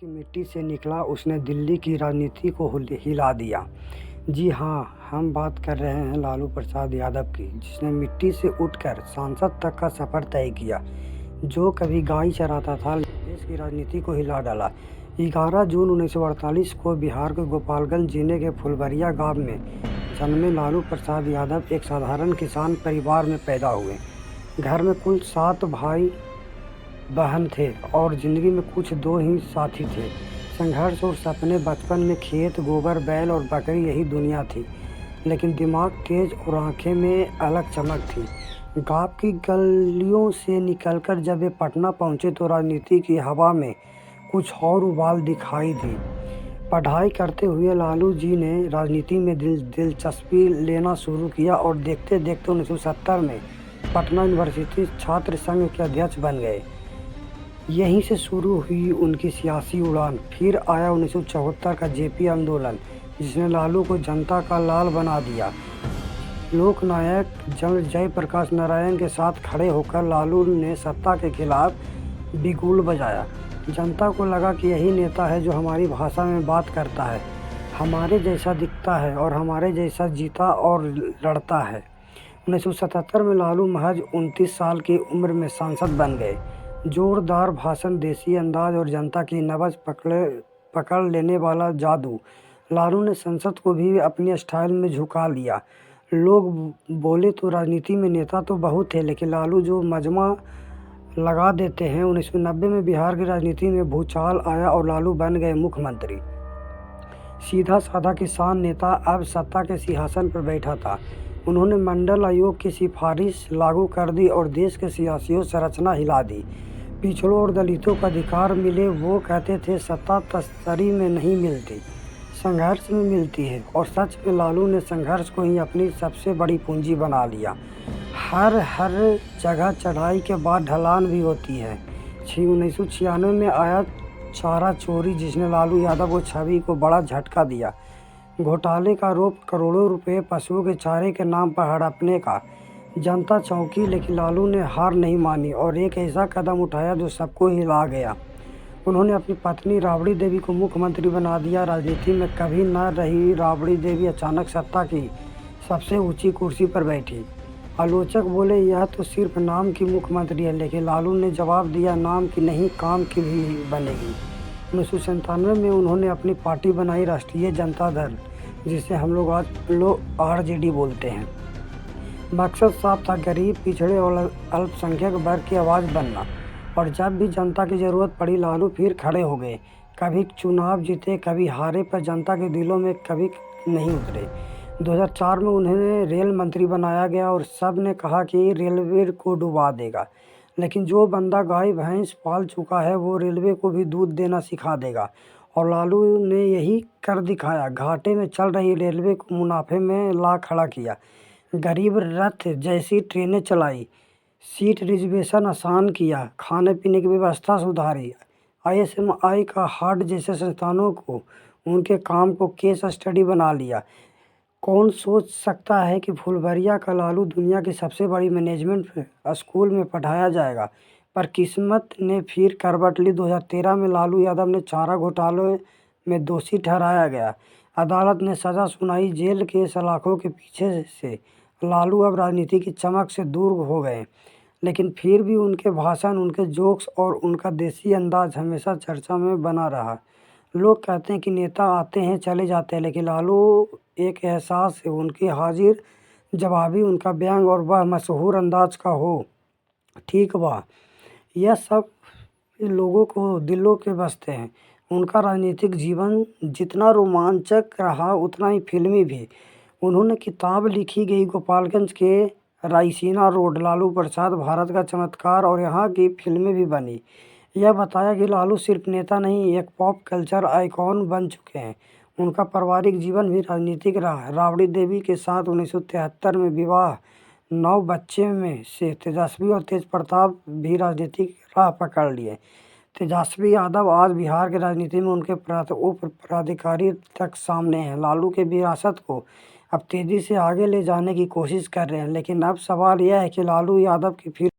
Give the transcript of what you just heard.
की मिट्टी से निकला, उसने दिल्ली की राजनीति को हिला दिया। जी हाँ, हम बात कर रहे हैं लालू प्रसाद यादव की, जिसने मिट्टी से उठकर सांसद तक का सफर तय किया। जो कभी गाय चराता था, देश की राजनीति को हिला डाला। 11 जून 1948 को बिहार के गोपालगंज जिले के फुलबरिया गांव में जन्मे लालू प्रसाद यादव एक साधारण किसान परिवार में पैदा हुए। घर में कुल 7 भाई बहन थे और ज़िंदगी में कुछ 2 ही साथी थे। संघर्ष और सपने बचपन में खेत, गोबर, बैल और बकरी यही दुनिया थी, लेकिन दिमाग तेज और आंखें में अलग चमक थी। गांव की गलियों से निकलकर जब वे पटना पहुंचे तो राजनीति की हवा में कुछ और उबाल दिखाई दी। पढ़ाई करते हुए लालू जी ने राजनीति में दिलचस्पी लेना शुरू किया और देखते देखते 1970 में पटना यूनिवर्सिटी छात्र संघ के अध्यक्ष बन गए। यहीं से शुरू हुई उनकी सियासी उड़ान। फिर आया 1974 का जेपी आंदोलन, जिसने लालू को जनता का लाल बना दिया। लोकनायक जनरल जयप्रकाश नारायण के साथ खड़े होकर लालू ने सत्ता के खिलाफ बिगुल बजाया। जनता को लगा कि यही नेता है जो हमारी भाषा में बात करता है, हमारे जैसा दिखता है और हमारे जैसा जीता और लड़ता है। 1977 में लालू महज 29 साल की उम्र में सांसद बन गए। जोरदार भाषण, देसी अंदाज और जनता की नब्ज पकड़ लेने वाला जादू, लालू ने संसद को भी अपनी स्टाइल में झुका लिया। लोग बोले तो राजनीति में नेता तो बहुत थे, लेकिन लालू जो मजमा लगा देते हैं। 1990 में बिहार की राजनीति में भूचाल आया और लालू बन गए मुख्यमंत्री। सीधा साधा किसान नेता अब सत्ता के सिंहासन पर बैठा था। उन्होंने मंडल आयोग की सिफारिश लागू कर दी और देश के सियासी संरचना हिला दी। पिछड़ों और दलितों को अधिकार मिले। वो कहते थे सत्ता तस्तरी में नहीं मिलती, संघर्ष में मिलती है। और सच में लालू ने संघर्ष को ही अपनी सबसे बड़ी पूंजी बना लिया। हर जगह चढ़ाई के बाद ढलान भी होती है। 1996 में आया चारा चोरी, जिसने लालू यादव को छवि को बड़ा झटका दिया। घोटाले का आरोप, करोड़ों रुपए पशुओं के चारे के नाम पर हड़पने का। जनता चौंकी, लेकिन लालू ने हार नहीं मानी और एक ऐसा कदम उठाया जो सबको हिला गया। उन्होंने अपनी पत्नी राबड़ी देवी को मुख्यमंत्री बना दिया। राजनीति में कभी न रही राबड़ी देवी अचानक सत्ता की सबसे ऊंची कुर्सी पर बैठी। आलोचक बोले यह तो सिर्फ नाम की मुख्यमंत्री है, लेकिन लालू ने जवाब दिया नाम की नहीं, काम की भी बनेगी। 1997 में उन्होंने अपनी पार्टी बनाई, राष्ट्रीय जनता दल, जिसे हम लोग आज आरजेडी बोलते हैं। मकसद साफ था, गरीब, पिछड़े और अल्पसंख्यक वर्ग की आवाज़ बनना। और जब भी जनता की ज़रूरत पड़ी, लालू फिर खड़े हो गए। कभी चुनाव जीते, कभी हारे, पर जनता के दिलों में कभी नहीं उतरे। 2004 में उन्हें रेल मंत्री बनाया गया और सब ने कहा कि रेलवे को डुबा देगा। लेकिन जो बंदा गाय भैंस पाल चुका है, वो रेलवे को भी दूध देना सिखा देगा। और लालू ने यही कर दिखाया। घाटे में चल रही रेलवे को मुनाफे में ला खड़ा किया। गरीब रथ जैसी ट्रेनें चलाई, सीट रिजर्वेशन आसान किया, खाने पीने की व्यवस्था सुधारी। आईएसएमआई का हार्ट जैसे संस्थानों को, उनके काम को केस स्टडी बना लिया। कौन सोच सकता है कि फुलबरिया का लालू दुनिया की सबसे बड़ी मैनेजमेंट स्कूल में पढ़ाया जाएगा। पर किस्मत ने फिर करवट ली। 2013 में लालू यादव ने चारा घोटाले में दोषी ठहराया गया। अदालत ने सज़ा सुनाई। जेल के सलाखों के पीछे से लालू अब राजनीति की चमक से दूर हो गए, लेकिन फिर भी उनके भाषण, उनके जोक्स और उनका देसी अंदाज हमेशा चर्चा में बना रहा। लोग कहते हैं कि नेता आते हैं चले जाते हैं, लेकिन लालू एक एहसास है, उनकी हाजिर जवाबी, उनका व्यंग और वह मशहूर अंदाज का हो ठीक बा, यह सब लोगों को दिलों के बसते हैं। उनका राजनीतिक जीवन जितना रोमांचक रहा, उतना ही फिल्मी भी। उन्होंने किताब लिखी गई गोपालगंज के रायसीना रोड, लालू प्रसाद भारत का चमत्कार, और यहाँ की फिल्में भी बनी। यह बताया कि लालू सिर्फ नेता नहीं, एक पॉप कल्चर आइकॉन बन चुके हैं। उनका पारिवारिक जीवन भी राजनीतिक रहा। राबड़ी देवी के साथ 1973 में विवाह, 9 बच्चे में से तेजस्वी और तेज प्रताप भी राजनीतिक राह पकड़ लिए। तेजस्वी यादव आज बिहार की राजनीति में उनके उप पदाधिकारी तक सामने हैं। लालू के विरासत को अब तेज़ी से आगे ले जाने की कोशिश कर रहे हैं, लेकिन अब सवाल यह है कि लालू यादव की फिर